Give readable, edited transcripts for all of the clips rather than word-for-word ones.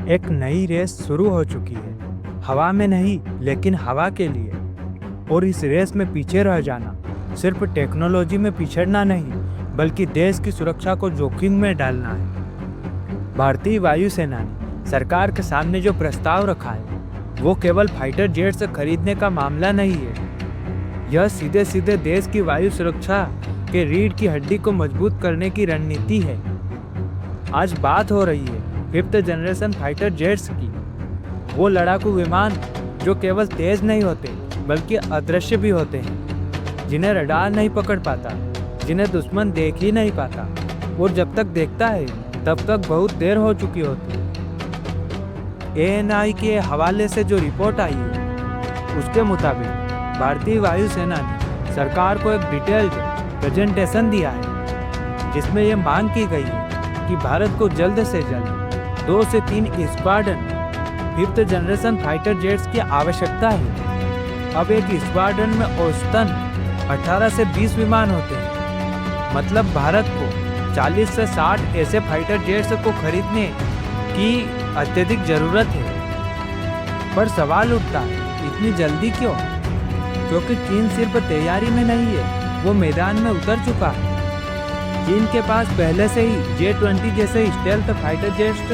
एक नई रेस शुरू हो चुकी है, हवा में नहीं लेकिन हवा के लिए। और इस रेस में पीछे रह जाना सिर्फ टेक्नोलॉजी में पिछड़ना नहीं, बल्कि देश की सुरक्षा को जोखिम में डालना है। भारतीय वायुसेना ने सरकार के सामने जो प्रस्ताव रखा है वो केवल फाइटर जेट्स खरीदने का मामला नहीं है। यह सीधे सीधे देश की वायु सुरक्षा के रीढ़ की हड्डी को मजबूत करने की रणनीति है। आज बात हो रही है 5th जनरेशन फाइटर जेट्स की, वो लड़ाकू विमान जो केवल तेज नहीं होते बल्कि अदृश्य भी होते हैं, जिन्हें रडार नहीं पकड़ पाता, जिन्हें दुश्मन देख ही नहीं पाता, और जब तक देखता है तब तक बहुत देर हो चुकी होती है। ANI के हवाले से जो रिपोर्ट आई है उसके मुताबिक भारतीय वायुसेना ने सरकार को एक डिटेल्ड प्रेजेंटेशन दिया है, जिसमें यह मांग की गई है कि भारत को जल्द से जल्द 2 से 3 squadron 5th generation fighter jets की आवश्यकता है। अब एक स्क्वाड्रन में औसतन 18 से 20 विमान होते हैं, मतलब भारत को 40 से 60 ऐसे फाइटर जेट्स को खरीदने की अत्यधिक जरूरत है। पर सवाल उठता है, इतनी जल्दी क्यों? क्योंकि चीन सिर्फ तैयारी में नहीं है, वो मैदान में उतर चुका है। चीन के पास पहले से ही J-20 जैसे स्टेल्थ फाइटर जेट्स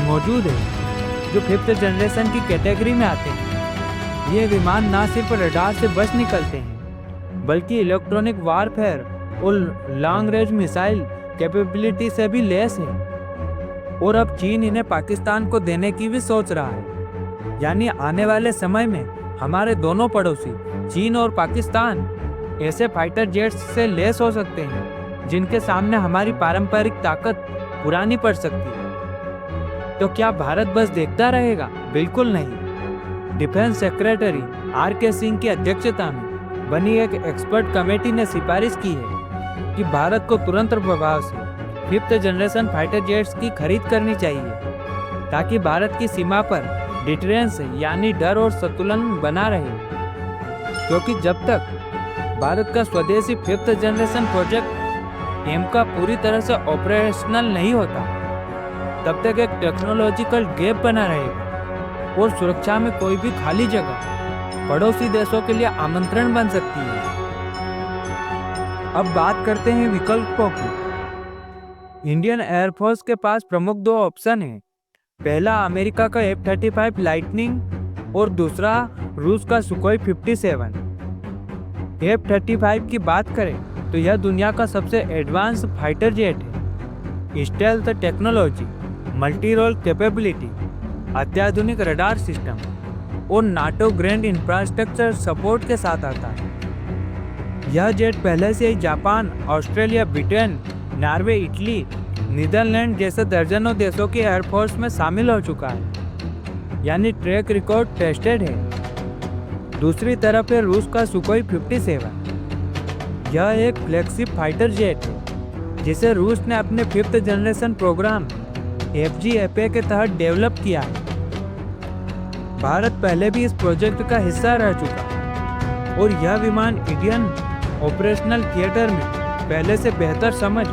मौजूद है, जो 5th जनरेशन की कैटेगरी में आते हैं। ये विमान न सिर्फ रडार से बच निकलते हैं, बल्कि इलेक्ट्रॉनिक वारफेयर और लॉन्ग रेंज मिसाइल कैपेबिलिटी से भी लैस है। और अब चीन इन्हें पाकिस्तान को देने की भी सोच रहा है। यानी आने वाले समय में हमारे दोनों पड़ोसी चीन और पाकिस्तान ऐसे फाइटर जेट्स से लैस हो सकते हैं जिनके सामने हमारी पारंपरिक ताकत पुरानी पड़ सकती है। तो क्या भारत बस देखता रहेगा? बिल्कुल नहीं। डिफेंस सेक्रेटरी RK सिंह की अध्यक्षता में बनी एक एक्सपर्ट कमेटी ने सिफारिश की है कि भारत को तुरंत प्रभाव से 5th जनरेशन फाइटर जेट्स की खरीद करनी चाहिए, ताकि भारत की सीमा पर डिटरेंस यानी डर और संतुलन बना रहे। क्योंकि जब तक भारत का स्वदेशी 5th जनरेशन प्रोजेक्ट एमका पूरी तरह से ऑपरेशनल नहीं होता, तब तक एक टेक्नोलॉजिकल गैप बना रहेगा और सुरक्षा में कोई भी खाली जगह पड़ोसी देशों के लिए आमंत्रण बन सकती है। अब बात करते हैं विकल्पों की। इंडियन एयरफोर्स के पास प्रमुख 2 ऑप्शन हैं। पहला अमेरिका का F-35 लाइटनिंग और दूसरा रूस का सुखोई 57। F-35 की बात करें तो यह दुनिया का सबसे एडवांस फाइटर जेट है। Stealth technology, multi role capability, अत्याधुनिक रडार सिस्टम और नाटो ग्रैंड इंफ्रास्ट्रक्चर सपोर्ट के साथ आता है। यह जेट पहले से ही Japan, Australia, Britain, Norway, Italy, Netherland जैसे दर्जनों देशों की एयरफोर्स में शामिल हो चुका है, यानी ट्रैक रिकॉर्ड टेस्टेड है। दूसरी तरफ है रूस का सुखोई 57। यह एक फ्लैगशिप फाइटर जेट है जिसे रूस ने अपने 5th जनरेशन प्रोग्राम FGFA के तहत डेवलप किया है। भारत पहले भी इस प्रोजेक्ट का हिस्सा रह चुका है और यह विमान इंडियन ऑपरेशनल थिएटर में पहले से बेहतर समझ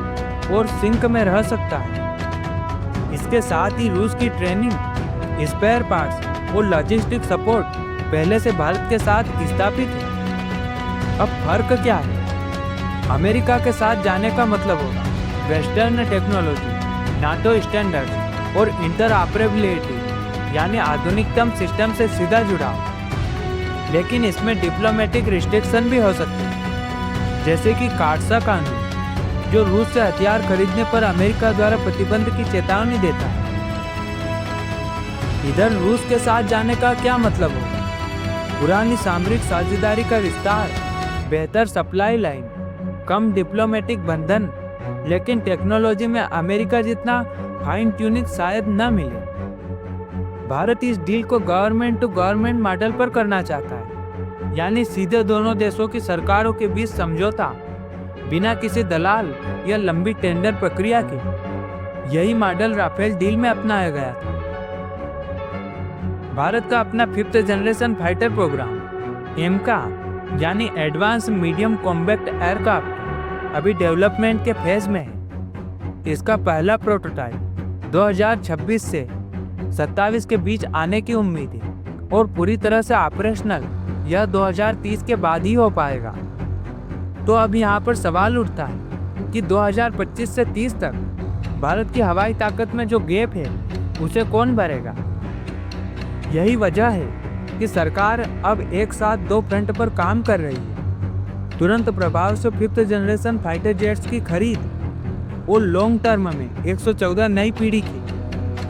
और सिंक में रह सकता है। इसके साथ ही रूस की ट्रेनिंग, स्पेयर पार्ट्स और लॉजिस्टिक सपोर्ट पहले से भारत के साथ स्थापित है। अब फर्क क्या है? अमेरिका के साथ जाने का मतलब होगा वेस्टर्न टेक्नोलॉजी, नाटो स्टैंडर्ड्स और इंटरऑपरेबिलिटी, यानी आधुनिकतम सिस्टम से सीधा जुड़ाव। लेकिन इसमें डिप्लोमेटिक रिस्ट्रिक्शन भी हो सकते हैं, जैसे कि कार्सा कानून, जो रूस से हथियार खरीदने पर अमेरिका द्वारा प्रतिबंध की चेतावनी देता है। इधर रूस के साथ जाने का क्या मतलब होगा? पुरानी सामरिक साझेदारी का विस्तार, बेहतर सप्लाई लाइन, कम डिप्लोमेटिक बंधन, लेकिन टेक्नोलॉजी में अमेरिका जितना फाइन ट्यूनिंग शायद न मिले। भारत इस डील को गवर्नमेंट टू गवर्नमेंट मॉडल पर करना चाहता है, यानी सीधे दोनों देशों की सरकारों के बीच समझौता, बिना किसी दलाल या लंबी टेंडर प्रक्रिया के। यही मॉडल राफेल डील में अपनाया गया था। भारत का अपना 5th जनरेशन फाइटर प्रोग्राम एमका यानी एडवांस मीडियम कॉम्बैक्ट एयरक्राफ्ट अभी डेवलपमेंट के फेज में है। इसका पहला प्रोटोटाइप 2026 से 27 के बीच आने की उम्मीद है और पूरी तरह से ऑपरेशनल यह 2030 के बाद ही हो पाएगा। तो अब यहाँ पर सवाल उठता है कि 2025 से 30 तक भारत की हवाई ताकत में जो गैप है उसे कौन भरेगा। यही वजह है कि सरकार अब एक साथ 2 फ्रंट पर काम कर रही है। तुरंत प्रभाव से 5th जनरेशन फाइटर जेट्स की खरीद और लॉन्ग टर्म में 114 नई पीढ़ी की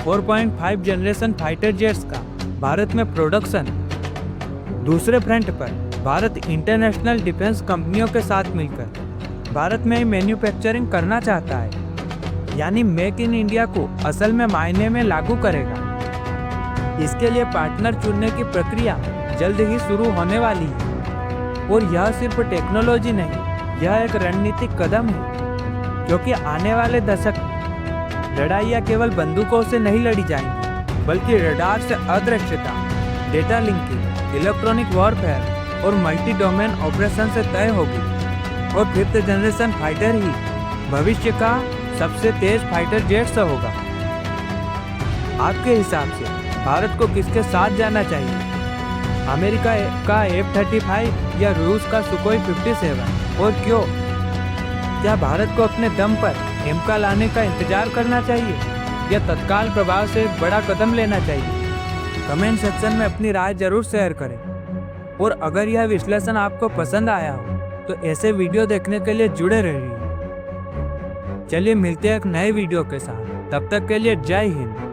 4.5 जनरेशन फाइटर जेट्स का भारत में प्रोडक्शन। दूसरे फ्रंट पर भारत इंटरनेशनल डिफेंस कंपनियों के साथ मिलकर भारत में मैन्युफैक्चरिंग करना चाहता है, यानी मेक इन इंडिया को असल में मायने में लागू करेगा। इसके लिए पार्टनर चुनने की प्रक्रिया जल्द ही शुरू होने वाली है और यह सिर्फ टेक्नोलॉजी नहीं, यह एक रणनीतिक कदम है, क्योंकि आने वाले दशक में लड़ाइयाँ केवल बंदूकों से नहीं लड़ी जाएंगी, बल्कि रडार से अदृश्यता, डेटा लिंकिंग, इलेक्ट्रॉनिक वॉरफेयर और मल्टी डोमेन ऑपरेशन से तय होगी। और 5th जनरेशन फाइटर ही भविष्य का सबसे तेज फाइटर जेट्स होगा। आपके हिसाब से भारत को किसके साथ जाना चाहिए? अमेरिका का F-35 या रूस का सुकोई 57? और क्यों? क्या भारत को अपने दम पर एमका लाने का इंतजार करना चाहिए या तत्काल प्रभाव से एक बड़ा कदम लेना चाहिए? कमेंट सेक्शन में अपनी राय जरूर शेयर करें। और अगर यह विश्लेषण आपको पसंद आया हो तो ऐसे वीडियो देखने के लिए जुड़े रहिए। चलिए मिलते हैं एक नए वीडियो के साथ, तब तक के लिए जय हिंद।